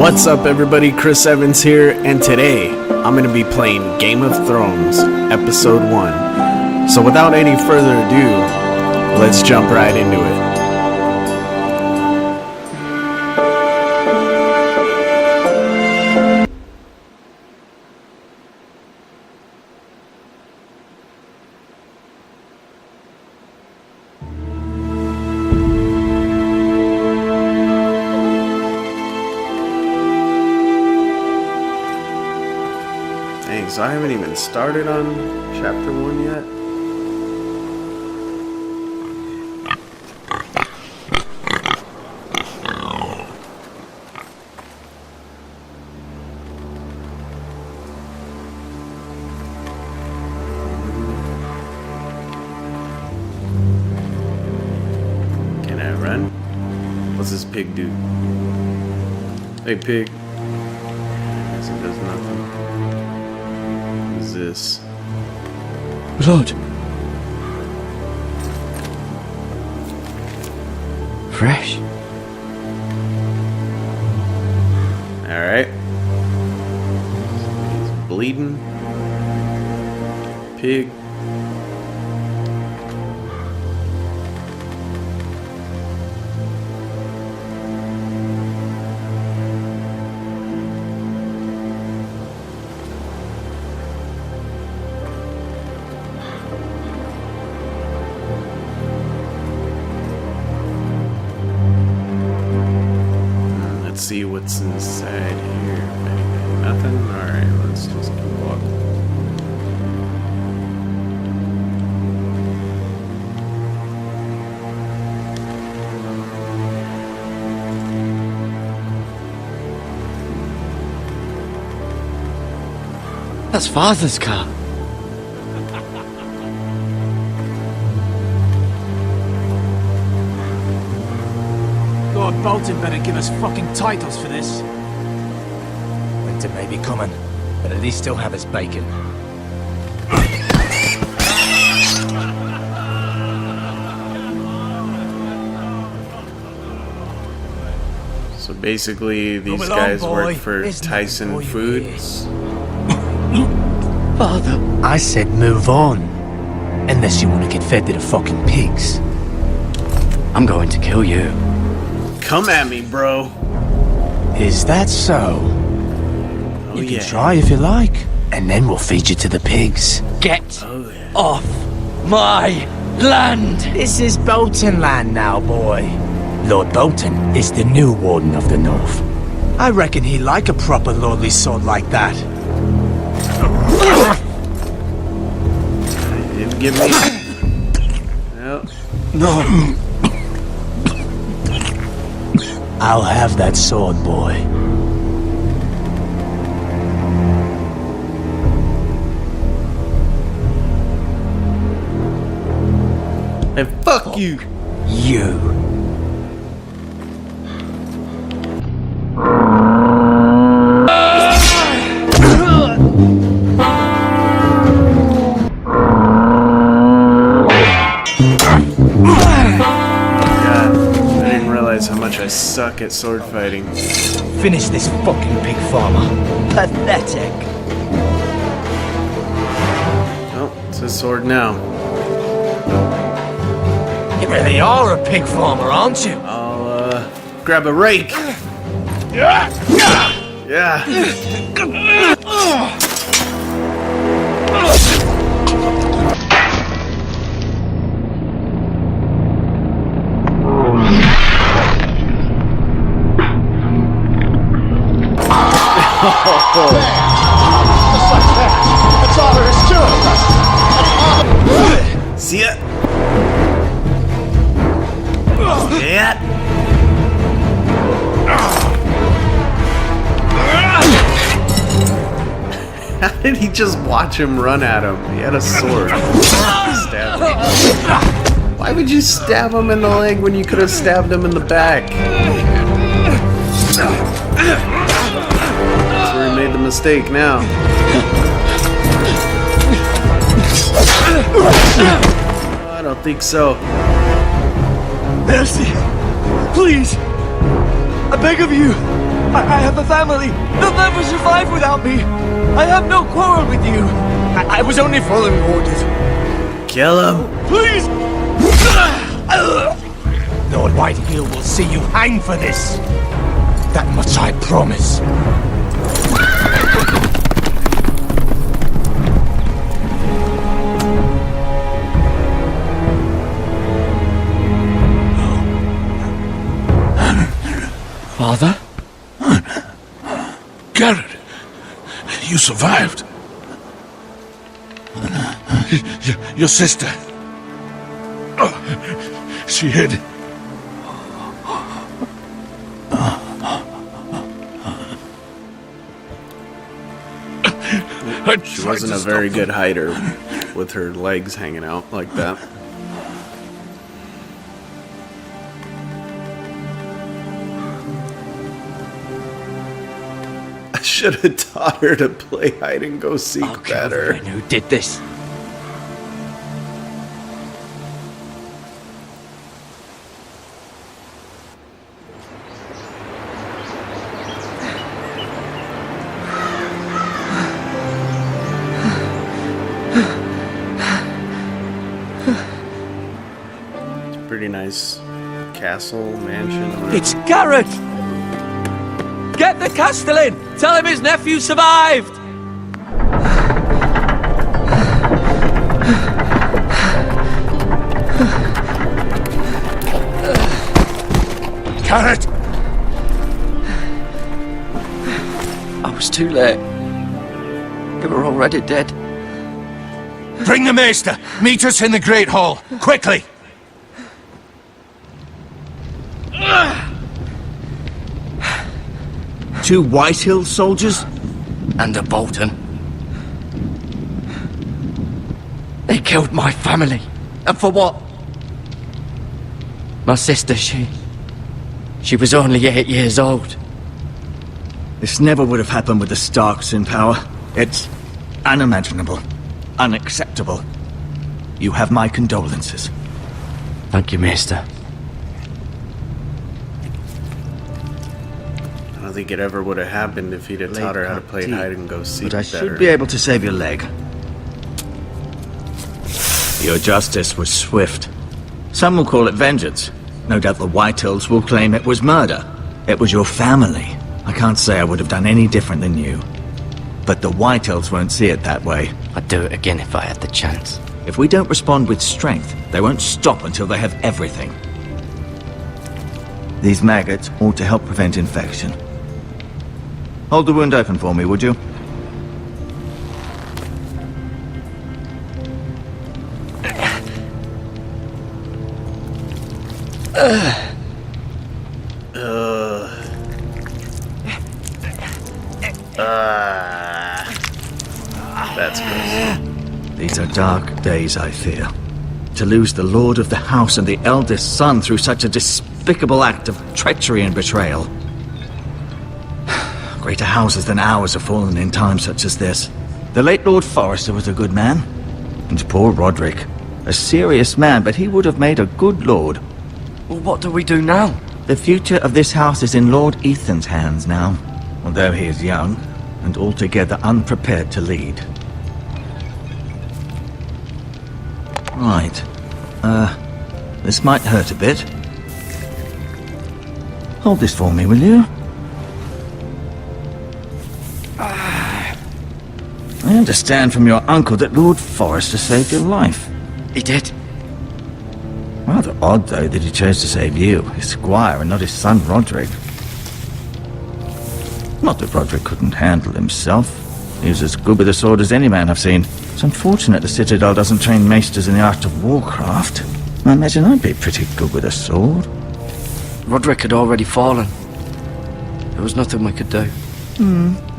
What's up everybody, Chris Evans here, and today I'm going to be playing Game of Thrones Episode 1. So without any further ado, let's jump right into it. So I haven't even started on chapter 1 yet. Can I run? What's this pig do? Hey pig. I guess it does nothing. This blood. Fresh. Alright. He's bleeding. Pig. See what's inside here. Anything? Nothing? Alright, let's just keep walking. That's Father's car. Lord Bolton better give us fucking titles for this. Winter may be coming, but at least still have his bacon. So basically, these guys work for Tyson Foods. Father, I said move on. Unless you want to get fed to the fucking pigs. I'm going to kill you. Come at me, bro. Is that so? Oh, You can try if you like, and then we'll feed you to the pigs. Get off my land! This is Bolton land now, boy. Lord Bolton is the new Warden of the North. I reckon he like a proper lordly sword like that. He didn't give me... No. I'll have that sword, boy. And fuck you! You. How much I suck at sword fighting. Finish this fucking pig farmer. Pathetic. Oh, it's his sword now. You really are a pig farmer, aren't you? I'll, grab a rake. Yeah. That's all there is to it. See ya. Yeah. How did he just watch him run at him? He had a sword. Stab him. Why would you stab him in the leg when you could have stabbed him in the back? That's where he made the mistake now. I don't think so. Mercy! Please! I beg of you! I have a family. They'll never survive without me. I have no quarrel with you. I was only following orders. Kill him. Please! Lord Whitehill will see you hang for this. That much I promise. Father? Garrett, you survived. Your sister. Oh, she hid. She wasn't a very good hider with her legs hanging out like that. I should have taught her to play hide and go seek better. Who did this? Pretty nice castle, mansion. Whatever. It's Garrett! Get the Castellan! Tell him his nephew survived! Garrett! I was too late. They were already dead. Bring the maester! Meet us in the Great Hall! Quickly! Two Whitehill soldiers? And a Bolton. They killed my family. And for what? My sister, she was only 8 years old. This never would have happened with the Starks in power. It's unimaginable. Unacceptable. You have my condolences. Thank you, Maester. I don't think it ever would have happened if he'd have taught her how to play hide and go seek But I better. should be able to save your leg. Your justice was swift. Some will call it vengeance. No doubt the Whitehills will claim it was murder. It was your family. I can't say I would have done any different than you. But the Whitehills won't see it that way. I'd do it again if I had the chance. If we don't respond with strength, they won't stop until they have everything. These maggots ought to help prevent infection. Hold the wound open for me, would you? That's gross. These are dark days, I fear. To lose the lord of the house and the eldest son through such a despicable act of treachery and betrayal. Greater houses than ours have fallen in times such as this. The late Lord Forrester was a good man. And poor Roderick. A serious man, but he would have made a good lord. Well, what do we do now? The future of this house is in Lord Ethan's hands now. Although he is young, and altogether unprepared to lead. Right. This might hurt a bit. Hold this for me, will you? I understand from your uncle that Lord Forrester saved your life. He did. Rather odd, though, that he chose to save you, his squire, and not his son Roderick. Not that Roderick couldn't handle himself. He was as good with a sword as any man I've seen. It's unfortunate the Citadel doesn't train maesters in the art of warcraft. I imagine I'd be pretty good with a sword. Roderick had already fallen. There was nothing we could do.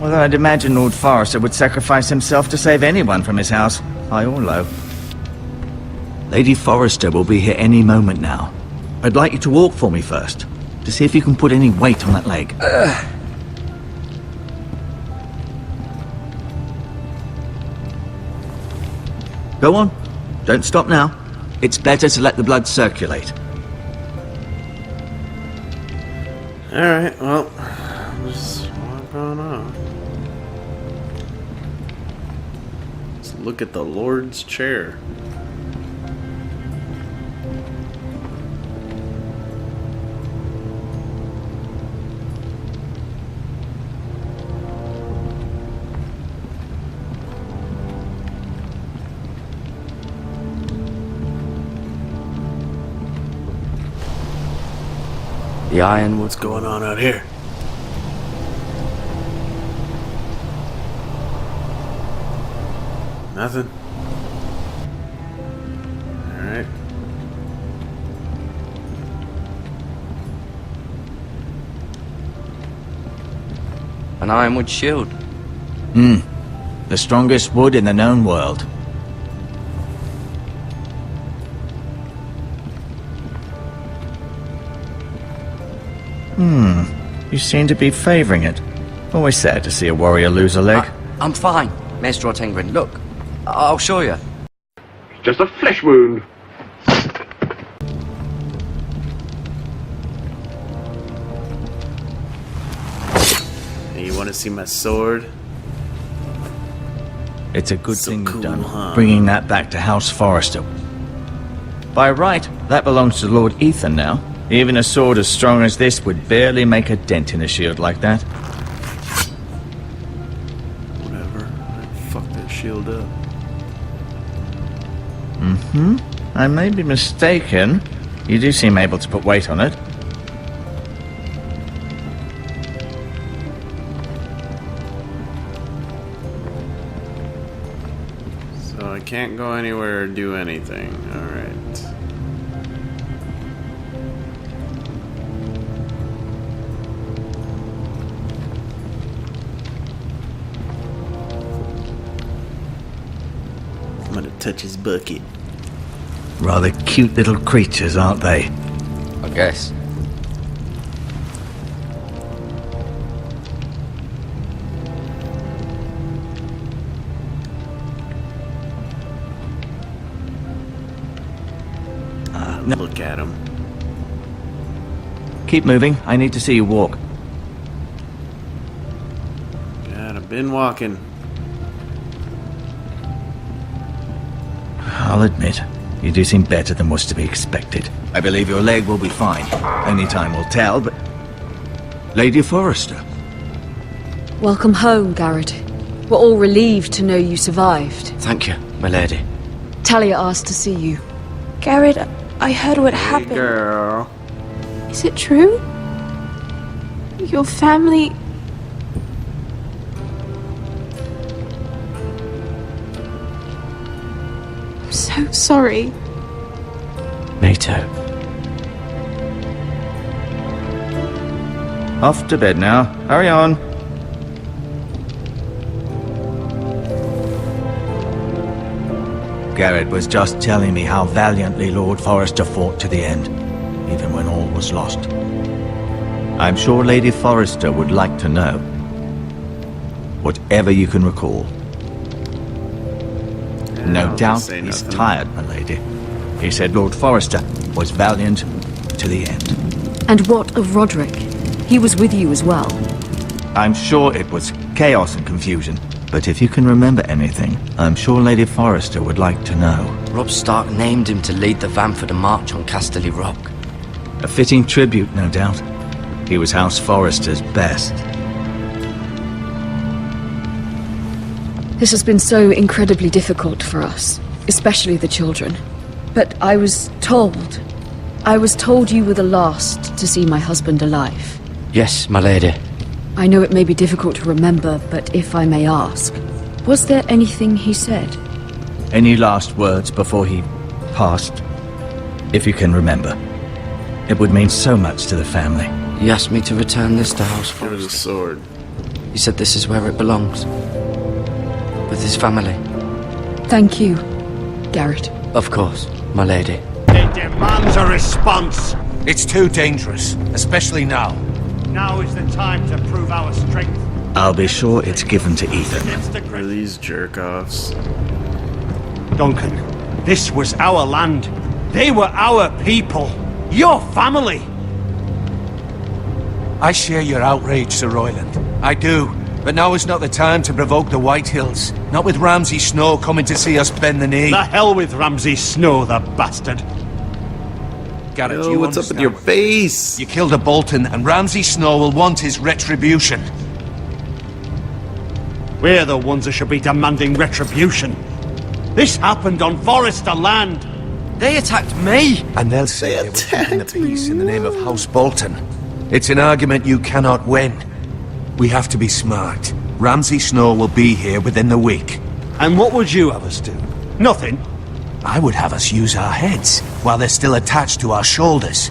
Although I'd imagine Lord Forrester would sacrifice himself to save anyone from his house, high or low. Lady Forrester will be here any moment now. I'd like you to walk for me first, to see if you can put any weight on that leg. Go on. Don't stop now. It's better to let the blood circulate. Alright, well, we'll What's going on? Let's look at the Lord's chair. The ironwood. What's going on out here? Nothing. Alright. An ironwood shield. The strongest wood in the known world. You seem to be favoring it. Always sad to see a warrior lose a leg. I'm fine, Maester Ortengrin. Look, I'll show you. Just a flesh wound. Hey, you want to see my sword? It's a good So thing cool, you've done, huh? bringing that back to House Forrester. By right, that belongs to Lord Ethan now. Even a sword as strong as this would barely make a dent in a shield like that. Whatever. I'd fuck that shield up. I may be mistaken. You do seem able to put weight on it. So I can't go anywhere or do anything. Alright. I'm gonna touch his bucket. Rather cute little creatures, aren't they? I guess. No. Look at him. Keep moving. I need to see you walk. God, I've been walking. I'll admit, you do seem better than was to be expected. I believe your leg will be fine. Only time will tell, but... Lady Forrester. Welcome home, Garrett. We're all relieved to know you survived. Thank you, my lady. Talia asked to see you. Garrett, I heard what Hey, happened. girl. Is it true? Your family... I'm so sorry. Me too. Off to bed now. Hurry on. Garrett was just telling me how valiantly Lord Forrester fought to the end, even when all was lost. I'm sure Lady Forrester would like to know. Whatever you can recall. Yeah, No I'll doubt say he's nothing. tired, my lady. He said Lord Forrester was valiant to the end. And what of Roderick? He was with you as well. I'm sure it was chaos and confusion. But if you can remember anything, I'm sure Lady Forrester would like to know. Robb Stark named him to lead the van for the march on Casterly Rock. A fitting tribute, no doubt. He was House Forrester's best. This has been so incredibly difficult for us, especially the children. But I was told you were the last to see my husband alive. Yes, my lady. I know it may be difficult to remember, but if I may ask, was there anything he said? Any last words before he passed? If you can remember. It would mean so much to the family. He asked me to return this to House Give us a Forrester. sword. He said this is where it belongs. With his family. Thank you, Garrett. Of course, my lady. It demands a response. It's too dangerous, especially now. Now is the time to prove our strength. I'll be sure it's given to Ethan. Against the Are great these jerk-offs? Duncan, this was our land. They were our people. Your family. I share your outrage, Sir Royland. I do. But now is not the time to provoke the Whitehills. Not with Ramsay Snow coming to see us bend the knee. The hell with Ramsay Snow, the bastard. Garrett, Yo, you what's up with understand? your face? You killed a Bolton, and Ramsay Snow will want his retribution. We're the ones that should be demanding retribution. This happened on Forester land. They attacked me! And they'll say they were keeping the peace in the name of House Bolton. It's an argument you cannot win. We have to be smart. Ramsay Snow will be here within the week. And what would you have us do? Nothing. I would have us use our heads, while they're still attached to our shoulders.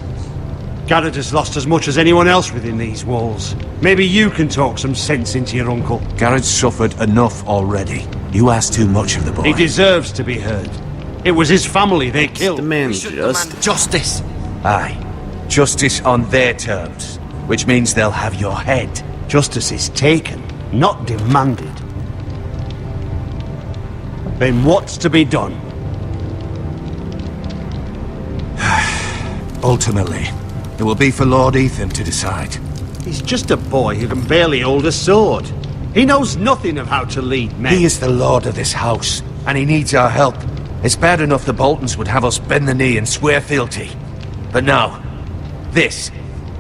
Garrett has lost as much as anyone else within these walls. Maybe you can talk some sense into your uncle. Garrett's suffered enough already. You ask too much of the boy. He deserves to be heard. It was his family they killed. Demand Should justice. demand justice. Aye. Justice on their terms. Which means they'll have your head. Justice is taken, not demanded. Then what's to be done? Ultimately, it will be for Lord Ethan to decide. He's just a boy who can barely hold a sword. He knows nothing of how to lead men. He is the lord of this house, and he needs our help. It's bad enough the Boltons would have us bend the knee and swear fealty. But now, this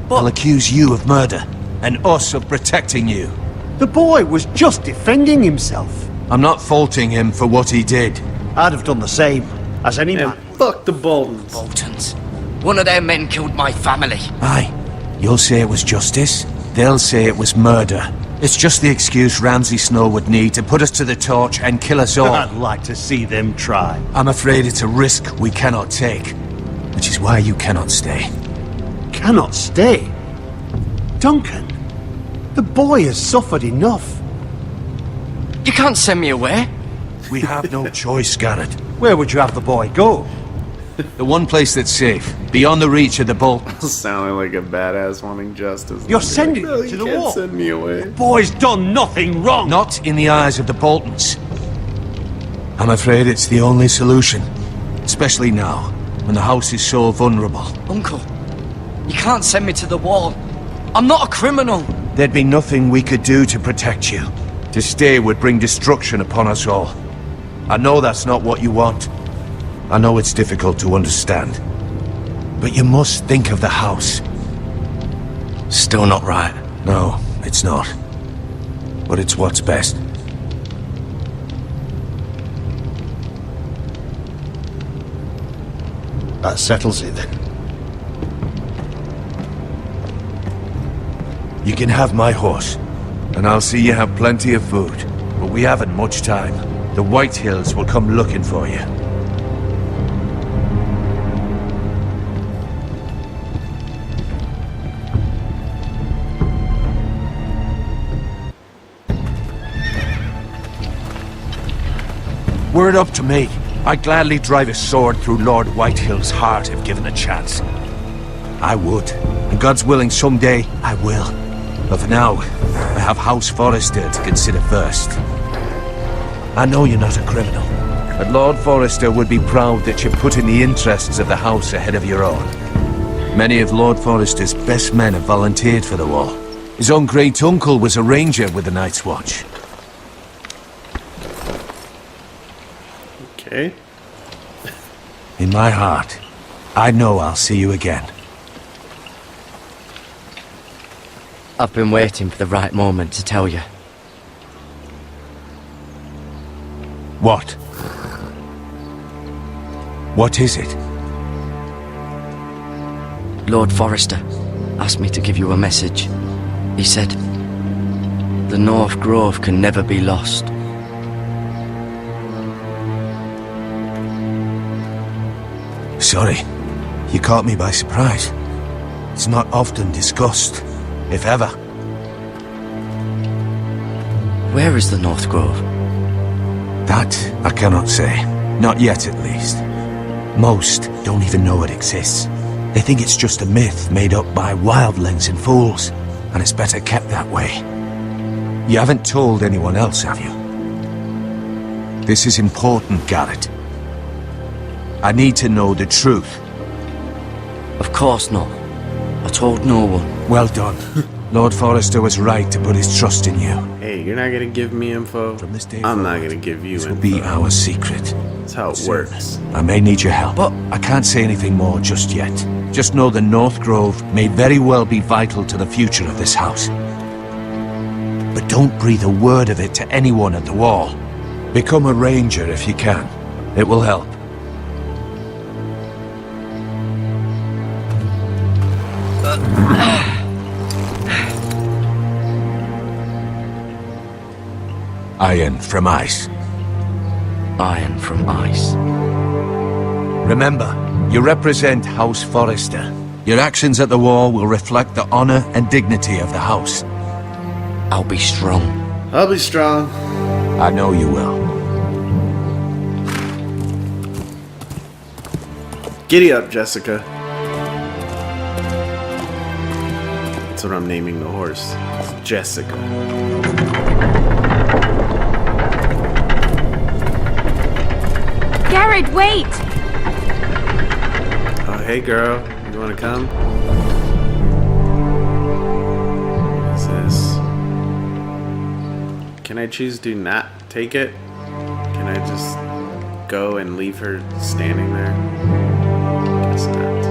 will accuse you of murder, and us of protecting you. The boy was just defending himself. I'm not faulting him for what he did. I'd have done the same, as any And man. fuck the Boltons. Boltons. One of their men killed my family. Aye. You'll say it was justice. They'll say it was murder. It's just the excuse Ramsay Snow would need to put us to the torch and kill us all. I'd like to see them try. I'm afraid it's a risk we cannot take. Which is why you cannot stay. Cannot stay. Duncan, the boy has suffered enough. You can't send me away. We have no choice, Garrett. Where would you have the boy go? The one place that's safe, beyond the reach of the Boltons. Sounding like a badass wanting justice. You're Like, sending no, him to you the can't wall. send me away. Boy's done nothing wrong. Not in the eyes of the Boltons. I'm afraid it's the only solution. Especially now, when the house is so vulnerable. Uncle, you can't send me to the wall. I'm not a criminal. There'd be nothing we could do to protect you. To stay would bring destruction upon us all. I know that's not what you want. I know it's difficult to understand. But you must think of the house. Still not right. No, it's not. But it's what's best. That settles it then. You can have my horse, and I'll see you have plenty of food. But we haven't much time. The Whitehills will come looking for you. Were it up to me, I'd gladly drive a sword through Lord Whitehill's heart if given a chance. I would, and God's willing someday I will. But for now, I have House Forrester to consider first. I know you're not a criminal, but Lord Forrester would be proud that you're putting the interests of the house ahead of your own. Many of Lord Forrester's best men have volunteered for the war. His own great-uncle was a ranger with the Night's Watch. Okay. In my heart, I know I'll see you again. I've been waiting for the right moment to tell you. What? What is it? Lord Forrester asked me to give you a message. He said, the North Grove can never be lost. Sorry, you caught me by surprise. It's not often discussed, if ever. Where is the North Grove? That I cannot say. Not yet, at least. Most don't even know it exists. They think it's just a myth made up by wildlings and fools, and it's better kept that way. You haven't told anyone else, have you? This is important, Garrett. I need to know the truth. Of course not. I told no one. Well done. Lord Forrester was right to put his trust in you. Hey, you're not gonna give me info. From this day I'm not forward, gonna give you This will info. be our secret. That's how it works. I may need your help, but I can't say anything more just yet. Just know the North Grove may very well be vital to the future of this house. But don't breathe a word of it to anyone at the wall. Become a ranger if you can. It will help. Iron from ice. Iron from ice. Remember, you represent House Forrester. Your actions at the wall will reflect the honor and dignity of the house. I'll be strong. I'll be strong. I know you will. Giddy up, Jessica. That's what I'm naming the horse. It's Jessica. Garrett, wait! Oh, hey girl. You wanna come? What's this? Can I choose to not take it? Can I just go and leave her standing there? Guess not.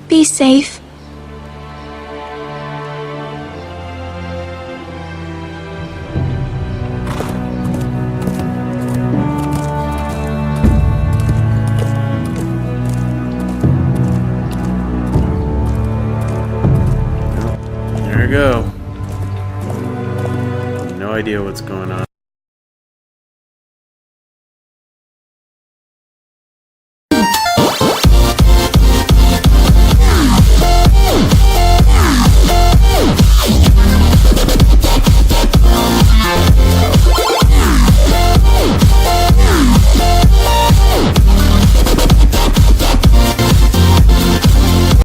Be safe. There we go. No idea what's going on.